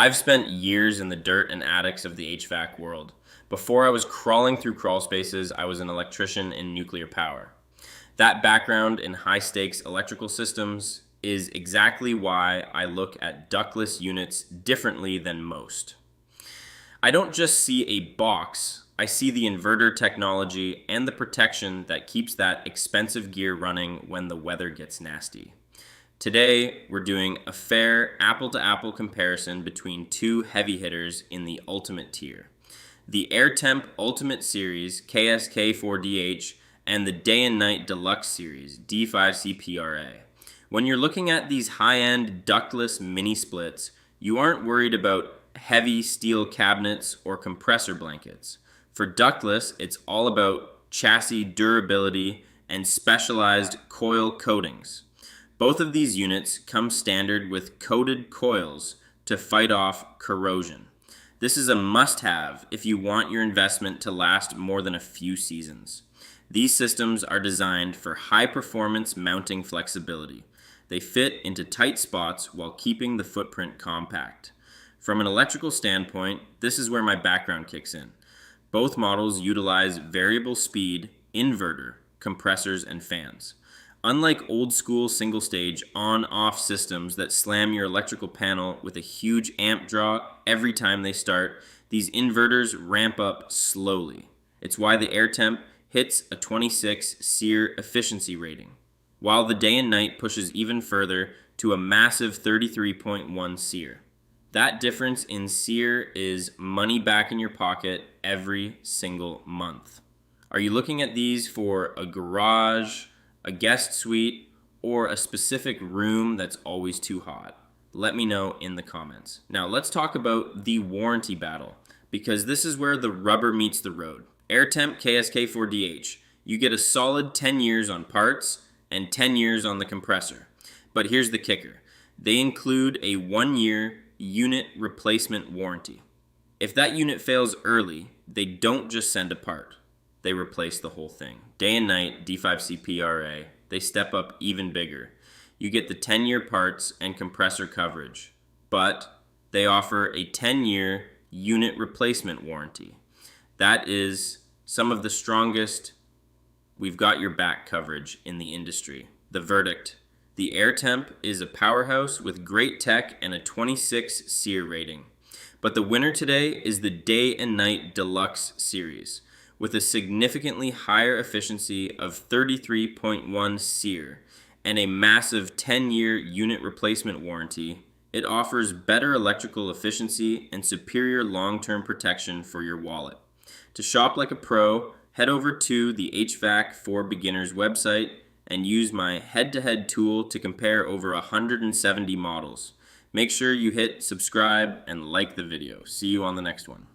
I've spent years in the dirt and attics of the HVAC world. Before I was crawling through crawl spaces, I was an electrician in nuclear power. That background in high stakes electrical systems is exactly why I look at ductless units differently than most. I don't just see a box, I see the inverter technology and the protection that keeps that expensive gear running when the weather gets nasty. Today, we're doing a fair apple-to-apple comparison between two heavy hitters in the Ultimate tier. The Airtemp Ultimate Series, KSK4DH, and the Day and Night Deluxe Series, D5CPRA. When you're looking at these high-end ductless mini splits, you aren't worried about heavy steel cabinets or compressor blankets. For ductless, it's all about chassis durability and specialized coil coatings. Both of these units come standard with coated coils to fight off corrosion. This is a must-have if you want your investment to last more than a few seasons. These systems are designed for high-performance mounting flexibility. They fit into tight spots while keeping the footprint compact. From an electrical standpoint, this is where my background kicks in. Both models utilize variable speed, inverter, compressors, and fans. Unlike old school single stage on-off systems that slam your electrical panel with a huge amp draw every time they start, these inverters ramp up slowly. It's why the Airtemp hits a 26 SEER efficiency rating, while the Day and Night pushes even further to a massive 33.1 SEER. That difference in SEER is money back in your pocket every single month. Are you looking at these for a garage, a guest suite, or a specific room that's always too hot? Let me know in the comments. Now let's talk about the warranty battle, because this is where the rubber meets the road. Airtemp KSK4DH, you get a solid 10 years on parts and 10 years on the compressor. But here's the kicker. They include a 1-year unit replacement warranty. If that unit fails early, they don't just send a part. They replace the whole thing. Day and Night, D5CPRA, they step up even bigger. You get the 10-year parts and compressor coverage, but they offer a 10-year unit replacement warranty. That is some of the strongest we've got your back coverage in the industry. The verdict: the Airtemp is a powerhouse with great tech and a 26 SEER rating. But the winner today is the Day and Night Deluxe Series. With a significantly higher efficiency of 33.1 SEER and a massive 10-year unit replacement warranty, it offers better electrical efficiency and superior long-term protection for your wallet. To shop like a pro, head over to the HVAC for Beginners website and use my head-to-head tool to compare over 170 models. Make sure you hit subscribe and like the video. See you on the next one.